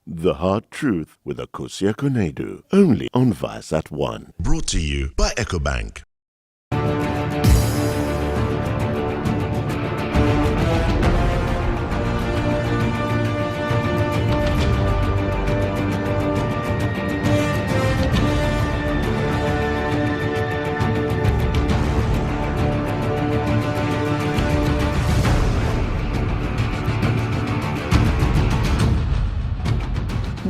The Hard Truth with Akosia Konedu, only on Viasat 1. Brought to you by EcoBank.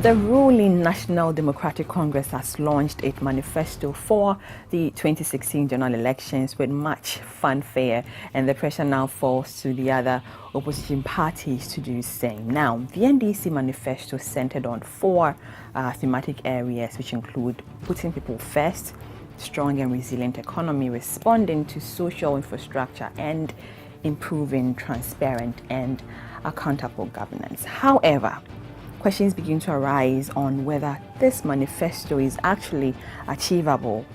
The ruling National Democratic Congress has launched its manifesto for the 2016 general elections with much fanfare, and the pressure now falls to the other opposition parties to do the same. Now, the NDC manifesto centered on four thematic areas, which include putting people first, strong and resilient economy, responding to social infrastructure, and improving transparent and accountable governance. However, questions begin to arise on whether this manifesto is actually achievable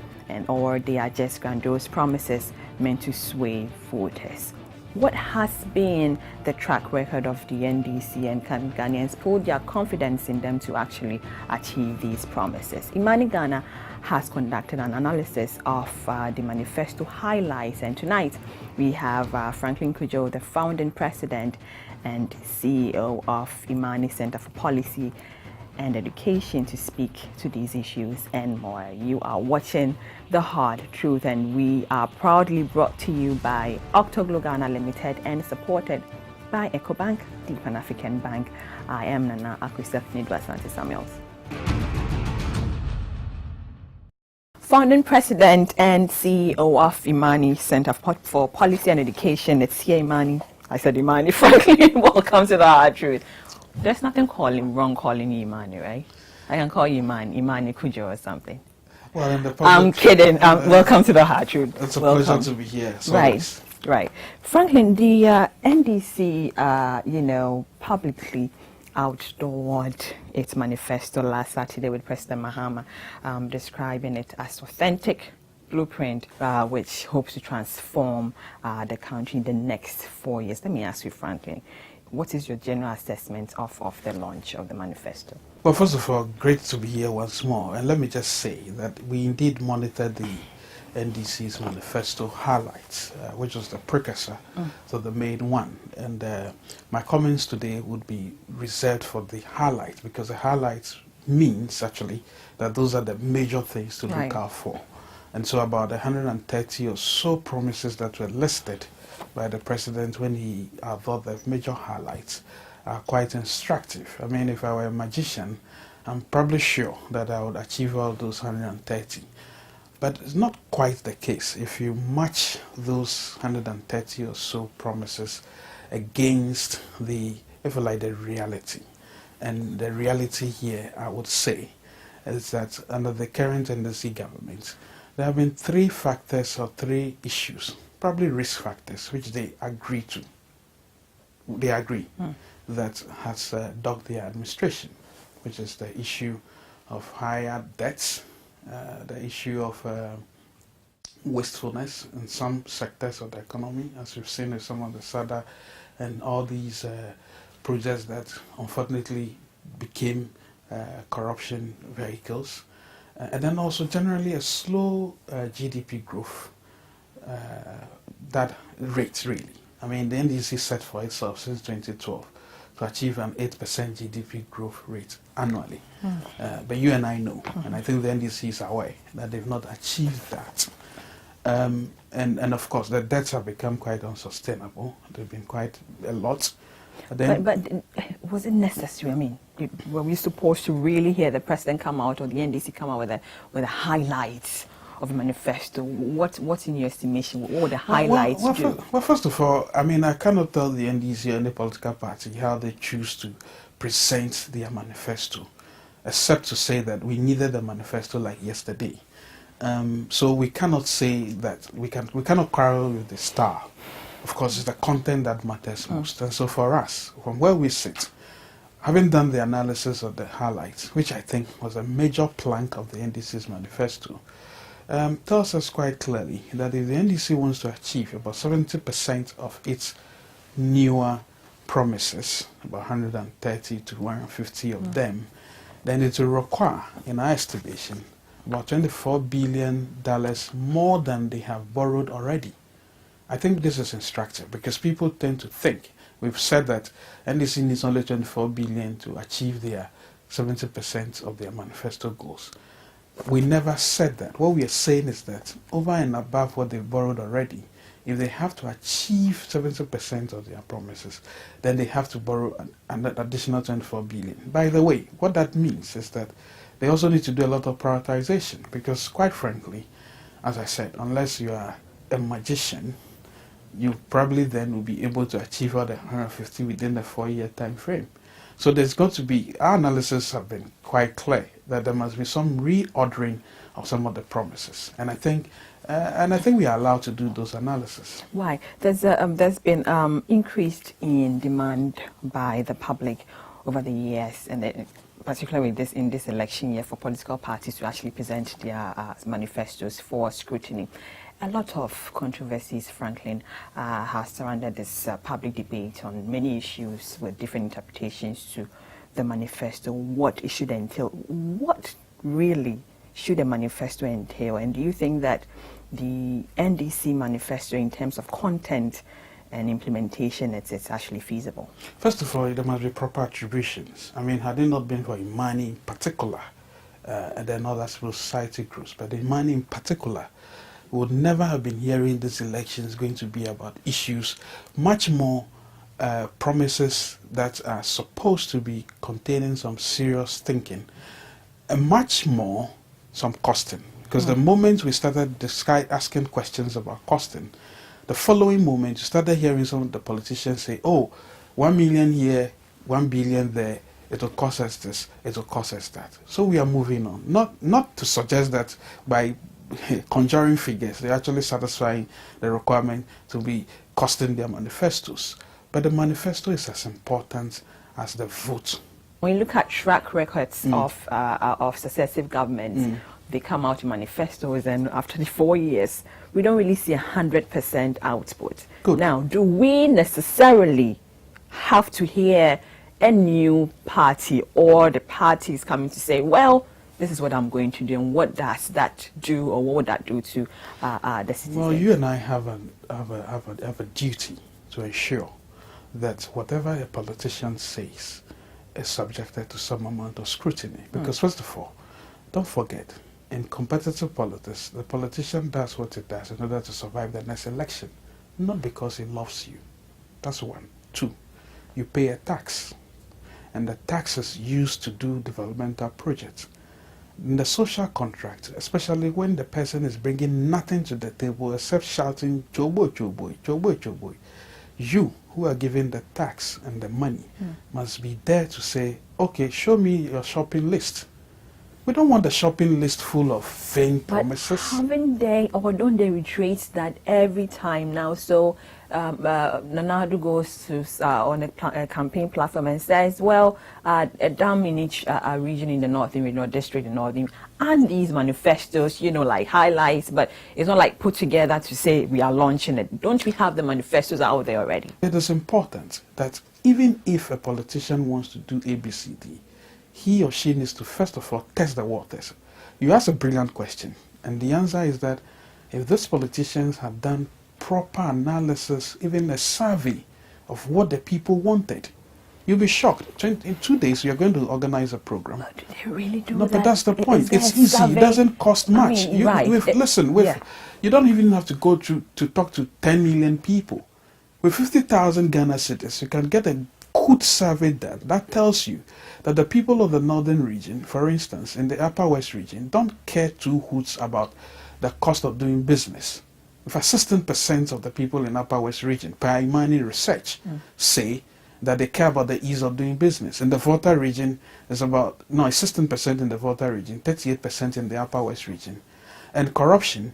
or they are just grandiose promises meant to sway voters. What has been the track record of the NDC, and can Ghanaians put their confidence in them to actually achieve these promises? Imani Ghana has conducted an analysis of the manifesto highlights, and tonight we have Franklin Cudjoe, the founding president and CEO of Imani Center for Policy and Education, to speak to these issues and more. You are watching The Hard Truth, and we are proudly brought to you by Octoglo Ghana Limited and supported by EcoBank, the Pan-African Bank. I am Nana Akosia Konedu Samuels. Founding President and CEO of Imani Center for Policy and Education. It's here, Imani. I said Imani. Franklin, welcome to The Hard Truth. There's nothing wrong calling you Imani, right? I can call you Imani Cudjoe or something. Well, in the public, I'm kidding. Welcome to The Hard Truth. It's a pleasure to be here. Right. Franklin, the NDC, publicly outdoored its manifesto last Saturday with President Mahama, describing it as authentic blueprint, which hopes to transform the country in the next 4 years. Let me ask you, Franklin, what is your general assessment of the launch of the manifesto? Well, first of all, great to be here once more. And let me just say that we indeed monitored the NDC's manifesto highlights, which was the precursor to the main one. And my comments today would be reserved for the highlights, because the highlights means actually that those are the major things to look out for. And so about 130 or so promises that were listed by the president when he thought the major highlights are quite instructive. I mean, if I were a magician, I'm probably sure that I would achieve all those 130. But it's not quite the case if you match those 130 or so promises against the, if you like, the reality. And the reality here, I would say, is that under the current NDC government, there have been three factors or three issues, probably risk factors, which they agree to. They agree that has dogged their administration, which is the issue of higher debts, the issue of wastefulness in some sectors of the economy, as we've seen in some of the SADA and all these projects that unfortunately became corruption vehicles. And then also generally a slow GDP growth, that rate really. I mean, the NDC set for itself since 2012 to achieve an 8% GDP growth rate annually. But you and I know, and I think the NDC is aware, that they've not achieved that. And of course, the debts have become quite unsustainable. They've been quite a lot. But was it necessary? I mean, were we supposed to really hear the president come out or the NDC come out with the highlights of the manifesto? What's in your estimation? What would the highlights do? Well, first of all, I mean, I cannot tell the NDC or any political party how they choose to present their manifesto, except to say that we needed a manifesto like yesterday. So we cannot say that we cannot quarrel with the style. Of course, it's the content that matters most. And so for us, from where we sit, having done the analysis of the highlights, which I think was a major plank of the NDC's manifesto, tells us quite clearly that if the NDC wants to achieve about 70% of its newer promises, about 130 to 150 of them, then it will require, in our estimation, about $24 billion more than they have borrowed already. I think this is instructive because people tend to think, we've said that NDC needs only 24 billion to achieve their 70% of their manifesto goals. We never said that. What we are saying is that over and above what they've borrowed already, if they have to achieve 70% of their promises, then they have to borrow an additional 24 billion. By the way, what that means is that they also need to do a lot of prioritization because, quite frankly, as I said, unless you are a magician, you probably then will be able to achieve all the 150 within the 4-year time frame. So there's got to be, our analysis have been quite clear that there must be some reordering of some of the promises. And I think we are allowed to do those analyses. Why? There's been increased in demand by the public over the years, and particularly in this election year, for political parties to actually present their manifestos for scrutiny. A lot of controversies, Franklin, has surrounded this public debate on many issues with different interpretations to the manifesto, what it should entail. What really should a manifesto entail? And do you think that the NDC manifesto, in terms of content and implementation, it's actually feasible? First of all, there must be proper attributions. I mean, had it not been for Imani in particular, and then other civil society groups, but Imani in particular, we would never have been hearing this election is going to be about issues, much more promises that are supposed to be containing some serious thinking, and much more some costing. Because the moment we started asking questions about costing, the following moment you started hearing some of the politicians say, oh, 1 million here, 1 billion there, it will cost us this, it will cost us that. So we are moving on. Not to suggest that by conjuring figures, they're actually satisfying the requirement to be costing their manifestos. But the manifesto is as important as the vote. When you look at track records of successive governments, they come out in manifestos, and after the 4 years, we don't really see 100% output. Good. Now, do we necessarily have to hear a new party, or the party is coming to say, well, this is what I'm going to do, and what does that do, or what would that do to the citizens? Well, you and I have a duty to ensure that whatever a politician says is subjected to some amount of scrutiny. Because first of all, don't forget, in competitive politics, the politician does what it does in order to survive the next election, not because he loves you. That's one. Two, you pay a tax, and the tax is used to do developmental projects. In the social contract, especially when the person is bringing nothing to the table except shouting, "Choboy, choboy, choboy, choboy," you, who are giving the tax and the money, must be there to say, okay, show me your shopping list. We don't want the shopping list full of vain promises. But haven't they, or don't they retrace that every time now? So Nanadu goes to on a campaign platform and says, well, a dam in each region in the northern regional district, the northern, and these manifestos, you know, like highlights, but it's not like put together to say we are launching it. Don't we have the manifestos out there already? It is important that even if a politician wants to do ABCD, he or she needs to first of all test the waters. You ask a brilliant question, and the answer is that if these politicians had done proper analysis, even a survey of what the people wanted, you'll be shocked. In 2 days, you're going to organize a program. But do they really do No, that? but that's the point. It's easy. Survey? It doesn't cost much. I mean, right. You don't even have to go to talk to 10 million people. With 50,000 Ghana citizens, you can get a good survey done. That tells you that the people of the northern region, for instance, in the upper west region, don't care two hoots about the cost of doing business. If 16% of the people in upper west region, per Imani research, say that they care about the ease of doing business. In the Volta region, it's 16% in the Volta region, 38% in the upper west region. And corruption,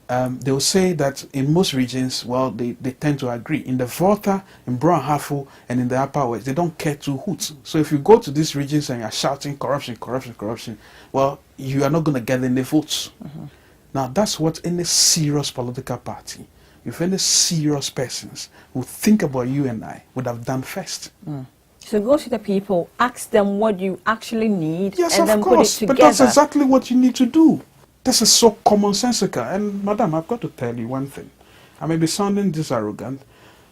they will say that in most regions, well, they tend to agree. In the Volta, in Brown Hafo, and in the upper west, they don't care two hoots. So if you go to these regions and you're shouting corruption, corruption, corruption, well, you are not going to get any votes. Now, that's what any serious political party, if any serious persons who think about you and I would have done first. So go to the people, ask them what you actually need, Yes, and then of put it course, together. but that's exactly what you need to do. This is so commonsensical. And madam, I've got to tell you one thing. I may be sounding this arrogant,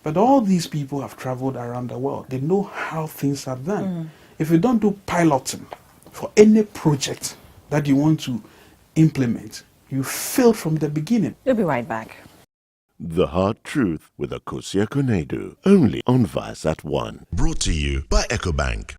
but all these people have traveled around the world. They know how things are done. If you don't do piloting for any project that you want to implement, you failed from the beginning. We'll be right back. The Hard Truth with Cudjoe Conedo, only on Vice at 1. Brought to you by EcoBank.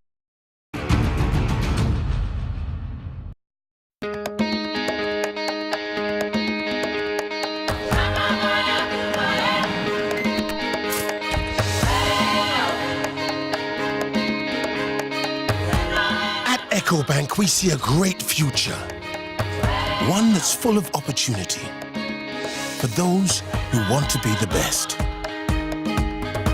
At EcoBank, we see a great future. One that's full of opportunity for those who want to be the best.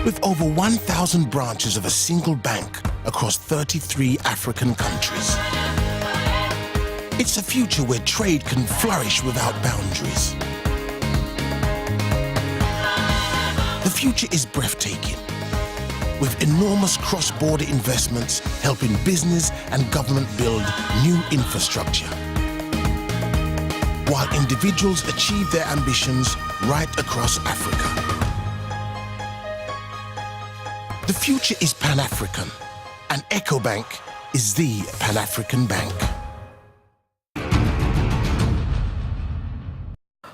With over 1,000 branches of a single bank across 33 African countries. It's a future where trade can flourish without boundaries. The future is breathtaking, with enormous cross-border investments helping business and government build new infrastructure, while individuals achieve their ambitions right across Africa. The future is Pan-African, and EcoBank is the Pan-African bank.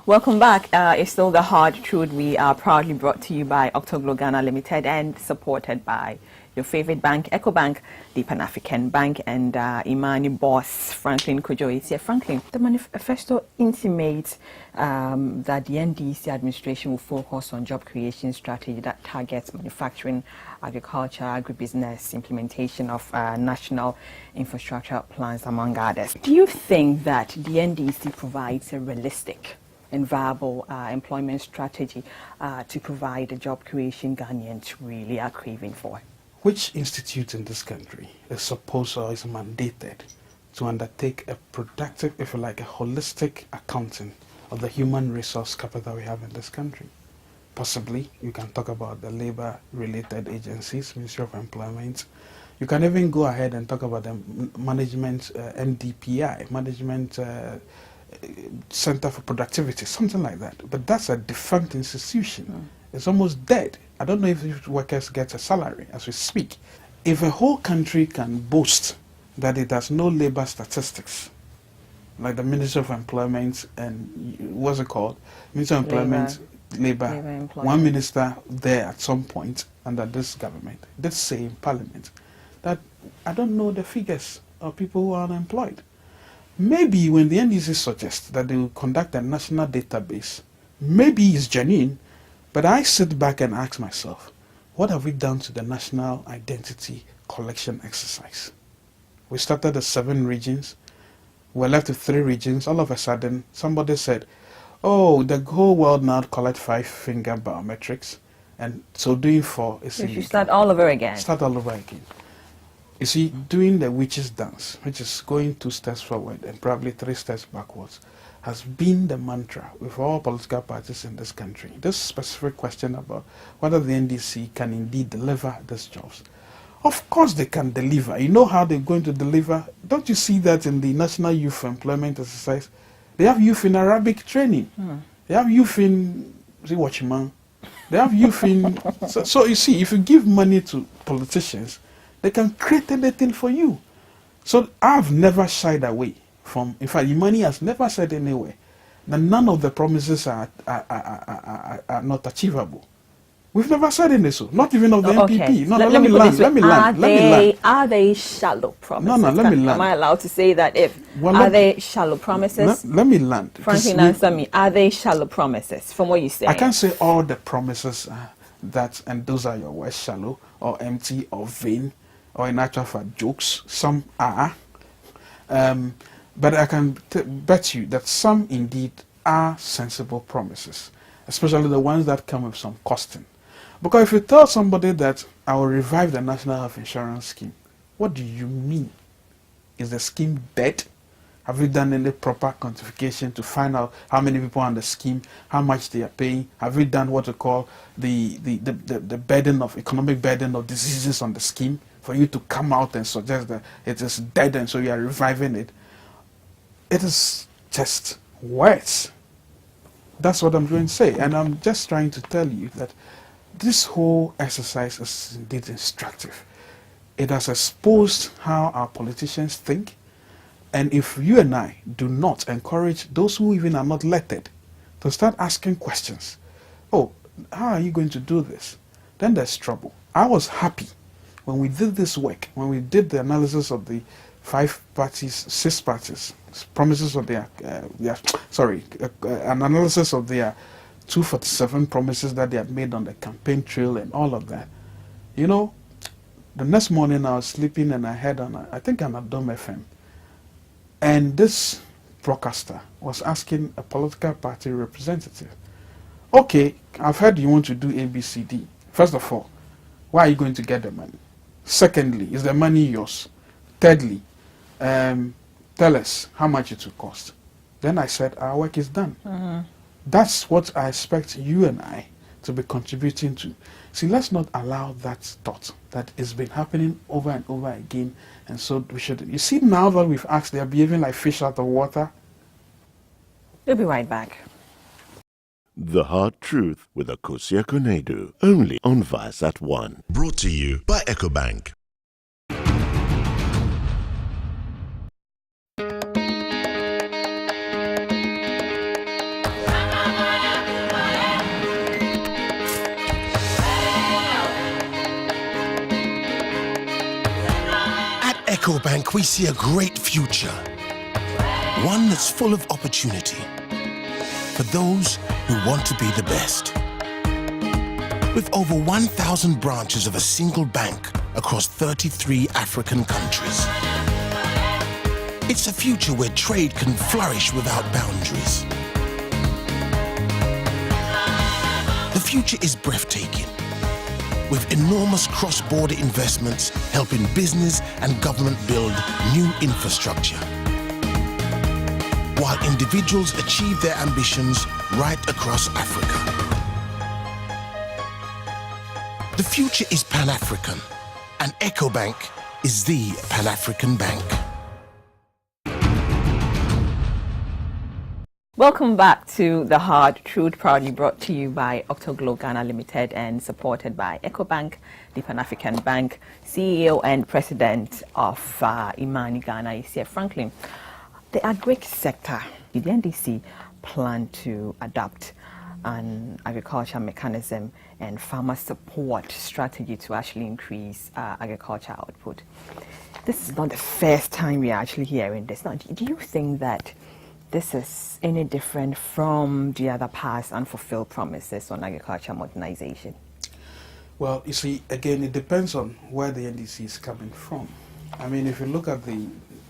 Welcome back. It's still The Hard Truth. We are proudly brought to you by Octoglo Ghana Limited and supported by your favorite bank, EcoBank, the Pan-African Bank, and Imani boss, Franklin Cudjoe is here. Franklin, the manifesto intimates that the NDC administration will focus on job creation strategy that targets manufacturing, agriculture, agribusiness, implementation of national infrastructure plans, among others. Do you think that the NDC provides a realistic and viable employment strategy to provide the job creation Ghanaians really are craving for? Which institute in this country is supposed or is mandated to undertake a productive, if you like, a holistic accounting of the human resource capital we have in this country? Possibly, you can talk about the labor-related agencies, Ministry of Employment. You can even go ahead and talk about the management, MDPI, Management Center for Productivity, something like that. But that's a defunct institution. It's almost dead. I don't know if workers get a salary as we speak. If a whole country can boast that it has no labor statistics, like the Ministry of Employment and what's it called? Ministry of Employment, labor one minister there at some point under this government did say in Parliament that I don't know the figures of people who are unemployed. Maybe when the NDC suggests that they will conduct a national database, maybe it's genuine, but I sit back and ask myself, what have we done to the national identity collection exercise? We started at 7 regions, we're left with 3 regions. All of a sudden, somebody said, oh, the whole world now collect 5-finger biometrics, and so doing 4 is illegal. You start all over again. Start all over again. You see, doing the witch's dance, which is going 2 steps forward and probably 3 steps backwards, has been the mantra with all political parties in this country. This specific question about whether the NDC can indeed deliver these jobs. Of course they can deliver. You know how they're going to deliver? Don't you see that in the National Youth Employment Exercise? They have youth in Arabic training. They have youth in, see, watchman. They have youth in... So you see, if you give money to politicians, they can create anything for you. So I've never shied away from, in fact, Imani has never said anywhere that none of the promises are not achievable. We've never said any so, not even of the MPP. No, let me land. Are they shallow promises? No, let me land. Am I allowed to say that are they shallow promises? Let me land. Franklin, answer me. Are they shallow promises from what you say? I can't say all the promises that, and those are your words, shallow or empty or vain or in actual fact jokes. Some are. But I can bet you that some indeed are sensible promises, especially the ones that come with some costing. Because if you tell somebody that I will revive the National Health Insurance Scheme, what do you mean? Is the scheme dead? Have you done any proper quantification to find out how many people are on the scheme, how much they are paying? Have you done what we call the burden of economic burden of diseases on the scheme for you to come out and suggest that it is dead and so you are reviving it? It is just words. That's what I'm going to say. And I'm just trying to tell you that this whole exercise is indeed instructive. It has exposed how our politicians think. And if you and I do not encourage those who even are not elected to start asking questions, oh, how are you going to do this? Then there's trouble. I was happy when we did this work, when we did the analysis of the 6 parties, promises of their, an analysis of their 247 promises that they had made on the campaign trail and all of that. You know, the next morning I was sleeping and I heard on, I think on Adom FM, and this broadcaster was asking a political party representative, okay, I've heard you want to do ABCD. First of all, where are you going to get the money? Secondly, is the money yours? Thirdly, tell us how much it will cost. Then I said, our work is done. That's what I expect you and I to be contributing to. See, let's not allow that thought that has been happening over and over again, and so we should. You see, now that we've asked, they are behaving like fish out of water. We'll be right back. The Hard Truth with Akosua Konedu, only on Vice at 1. Brought to you by EcoBank. EcoBank, we see a great future, one that's full of opportunity for those who want to be the best. With over 1,000 branches of a single bank across 33 African countries, it's a future where trade can flourish without boundaries. The future is breathtaking, with enormous cross-border investments helping business and government build new infrastructure, while individuals achieve their ambitions right across Africa. The future is Pan-African, and EcoBank is the Pan-African bank. Welcome back to The Hard Truth, proudly brought to you by Octoglow Ghana Limited and supported by EcoBank, the Pan-African Bank. CEO and President of Imani Ghana is here. Franklin, the agric sector, the NDC plan to adopt an agriculture mechanism and farmer support strategy to actually increase agriculture output. This is not the first time we are actually hearing this. Now, do you think that this is any different from the other past unfulfilled promises on agriculture modernization? Well, you see, again, it depends on where the NDC is coming from. I mean, if you look at the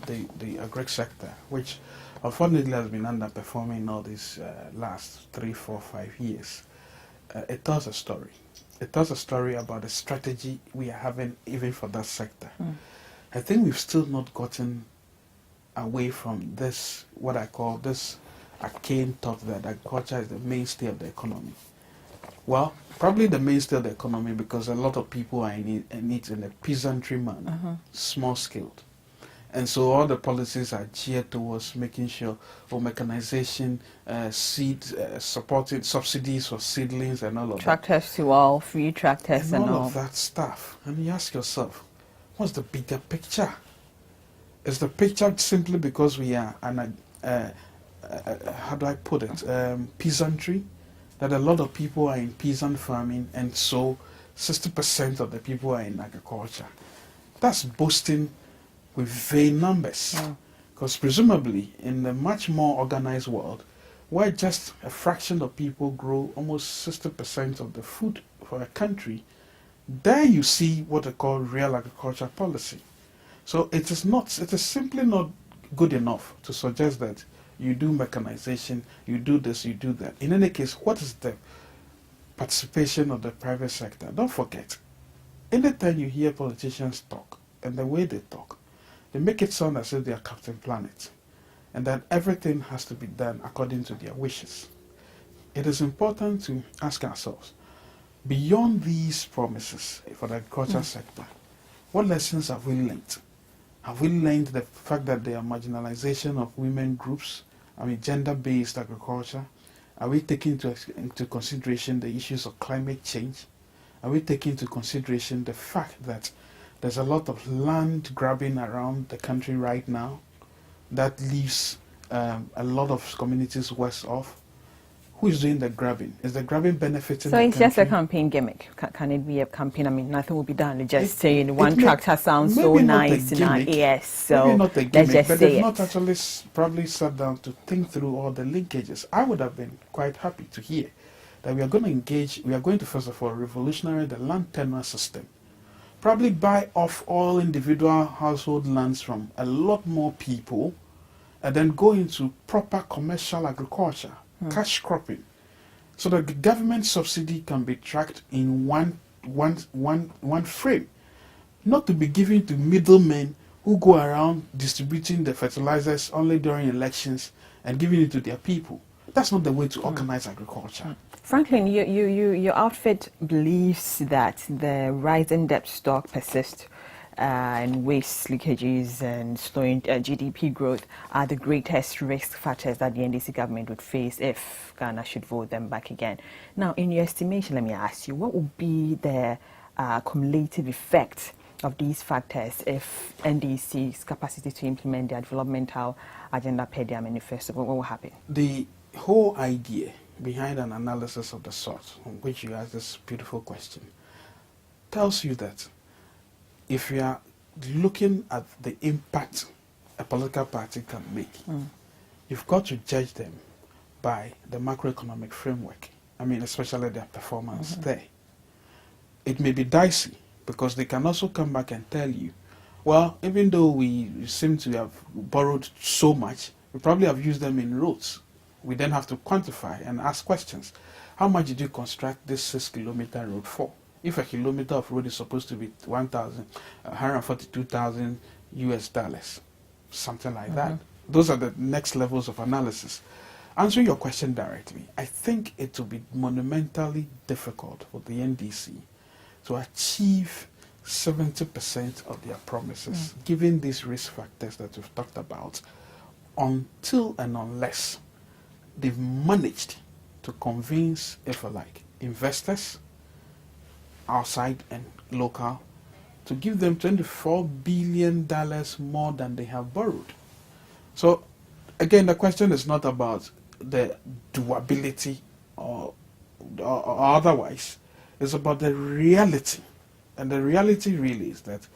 agric sector, which unfortunately has been underperforming all these last 3, 4, 5 years, it tells a story. It tells a story about the strategy we are having even for that sector. I think we've still not gotten away from this, what I call this arcane thought that agriculture is the mainstay of the economy. Well, probably the mainstay of the economy because a lot of people are in it in a peasantry manner, small scaled. And so all the policies are geared towards making sure mechanization, seed, supported subsidies for seedlings and all of tractors that. to all, free tractors and all of that stuff. And you ask yourself, what's the bigger picture? Is the picture simply because we are an, how do I put it, peasantry? That a lot of people are in peasant farming, and so 60% of the people are in agriculture. That's boasting with vain numbers. Because presumably, in a much more organized world, where just a fraction of people grow almost 60% of the food for a country, there you see what they call real agriculture policy. So it is simply not good enough to suggest that you do mechanization, you do this, you do that. In any case, what is the participation of the private sector? Don't forget, anytime you hear politicians talk, and the way they talk, they make it sound as if they are Captain Planet. and that everything has to be done according to their wishes. It is important to ask ourselves, beyond these promises for the agriculture sector, what lessons have we learned? Have we learned the fact that there are marginalization of women groups? I mean, gender-based agriculture? Are we taking into consideration the issues of climate change? Are we taking into consideration the fact that there's a lot of land grabbing around the country right now that leaves a lot of communities worse off? Who is doing the grabbing? Is the grabbing benefiting the country? So it's just a campaign gimmick. Can it be a campaign? I mean, nothing will be done. Just saying one tractor sounds so nice in our ears. So maybe not a gimmick, let's just but say they've it. not actually probably sat down to think through all the linkages. I would have been quite happy to hear that we are going to engage, we are going to first of all revolutionize the land tenure system. Probably buy off all individual household lands from a lot more people and then go into proper commercial agriculture, cash cropping, so that the government subsidy can be tracked in one frame, not to be given to middlemen who go around distributing the fertilizers only during elections and giving it to their people. That's not the way to organize agriculture. Franklin, your outfit believes that the rising debt stock persists and waste leakages and slowing GDP growth are the greatest risk factors that the NDC government would face if Ghana should vote them back again. Now, in your estimation, let me ask you, what would be the cumulative effect of these factors if NDC's capacity to implement their developmental agenda per their manifesto? What will happen? The whole idea behind an analysis of the sort on which you ask this beautiful question tells you that if you are looking at the impact a political party can make, you've got to judge them by the macroeconomic framework. I mean, especially their performance there. It may be dicey because they can also come back and tell you, well, even though we seem to have borrowed so much, we probably have used them in roads. We then have to quantify and ask questions. How much did you construct this 6-kilometer road for? If a kilometer of road is supposed to be $142,000 US dollars, something like that. Those are the next levels of analysis. Answering your question directly, I think it will be monumentally difficult for the NDC to achieve 70% of their promises, given these risk factors that we've talked about, until and unless they've managed to convince, if you like, investors, outside and local, to give them $24 billion more than they have borrowed. So, again, the question is not about the doability or otherwise. It's about the reality. And the reality really is that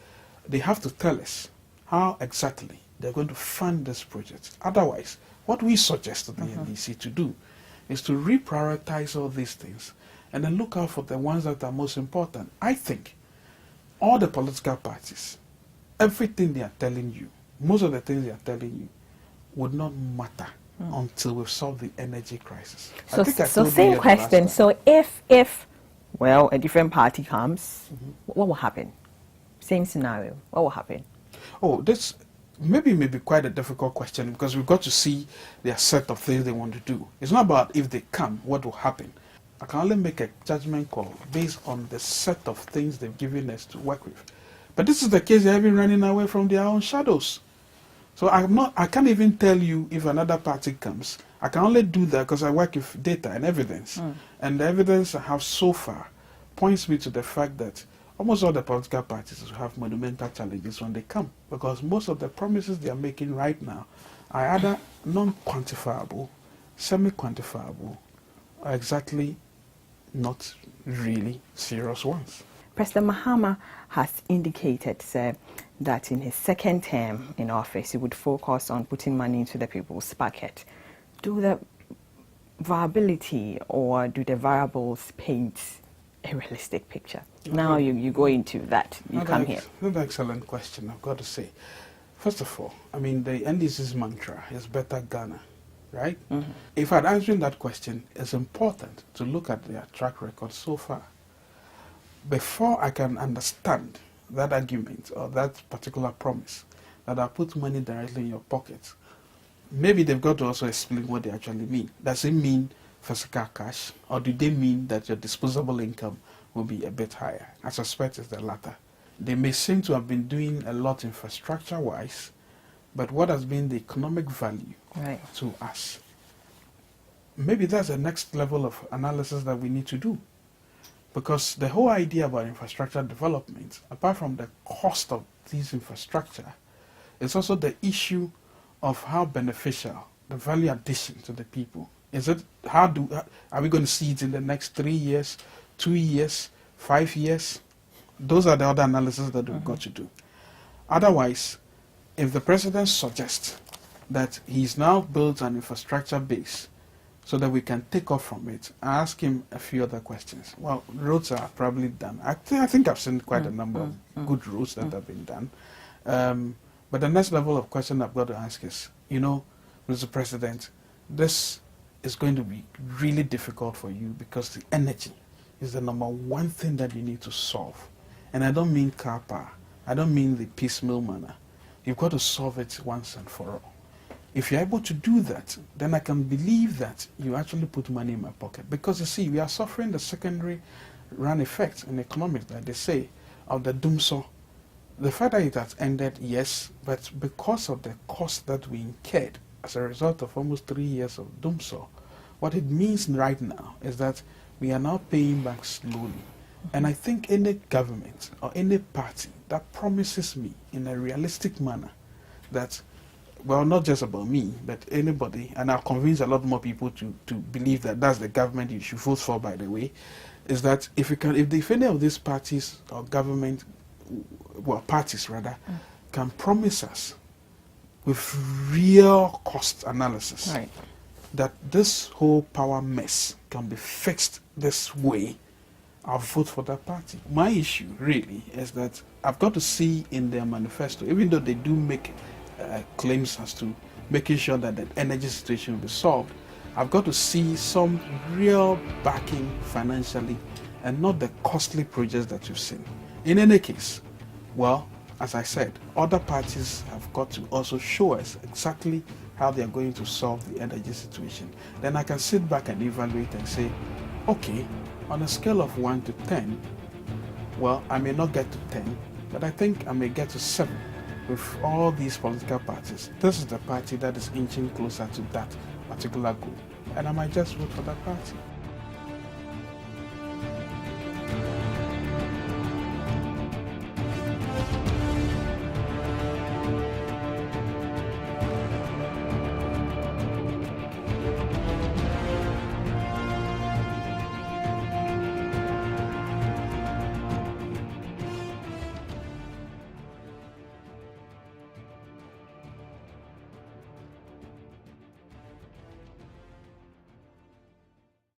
they have to tell us how exactly they're going to fund this project. Otherwise, what we suggest to the NDC to do is to reprioritize all these things and then look out for the ones that are most important. I think all the political parties, everything they are telling you, most of the things they are telling you, would not matter until we've solved the energy crisis. So same question. So if a different party comes, what will happen? Same scenario. What will happen? Oh, this may be quite a difficult question because we've got to see their set of things they want to do. It's not about if they come, what will happen. I can only make a judgment call based on the set of things they've given us to work with. But this is the case, they've been running away from their own shadows. So I can't even tell you if another party comes. I can only do that because I work with data and evidence. And the evidence I have so far points me to the fact that almost all the political parties will have monumental challenges when they come, because most of the promises they are making right now are either non-quantifiable, semi-quantifiable, or exactly not really serious ones. President Mahama has indicated, sir, that in his second term in office, he would focus on putting money into the people's pocket. Do the viability or do the variables paint a realistic picture? Now you go into that, come here. That's an excellent question, I've got to say. First of all, I mean, the NDC's mantra is better Ghana, right? If I'd answering that question, it's important to look at their track record so far. Before I can understand that argument or that particular promise that I put money directly in your pocket, maybe they've got to also explain what they actually mean. Does it mean physical cash, or do they mean that your disposable income will be a bit higher? I suspect it's the latter. They may seem to have been doing a lot infrastructure-wise, but what has been the economic value to us? Maybe that's the next level of analysis that we need to do. Because the whole idea about infrastructure development, apart from the cost of this infrastructure, is also the issue of how beneficial, the value addition to the people. Is it, are we going to see it in the next 3 years, 2 years, 5 years? Those are the other analyses that we've got to do. Otherwise, if the president suggests that he's now built an infrastructure base so that we can take off from it, I ask him a few other questions. Well, roads are probably done. I think I've seen quite a number of good roads that have been done. But the next level of question I've got to ask is, you know, Mr. President, this is going to be really difficult for you because the energy is the number one thing that you need to solve. And I don't mean car power. I don't mean the piecemeal manner. You've got to solve it once and for all. If you're able to do that, then I can believe that you actually put money in my pocket. Because you see, we are suffering the secondary run effect in economics, like they say, of the doomsaw. The fact that it has ended, yes, but because of the cost that we incurred as a result of almost 3 years of doomsaw, what it means right now is that we are now paying back slowly. And I think any government or any party that promises me in a realistic manner that, well, not just about me, but anybody, and I'll convince a lot more people to believe that that's the government you should vote for, by the way, is that if any of these parties or government, well, parties rather, can promise us with real cost analysis that this whole power mess can be fixed this way, I'll vote for that party. My issue really is that I've got to see in their manifesto, even though they do make claims as to making sure that the energy situation will be solved, I've got to see some real backing financially and not the costly projects that you've seen. In any case, well, as I said, other parties have got to also show us exactly how they are going to solve the energy situation. Then I can sit back and evaluate and say, okay, on a scale of 1 to 10, well, I may not get to 10, but I think I may get to 7 with all these political parties. This is the party that is inching closer to that particular goal, and I might just vote for that party.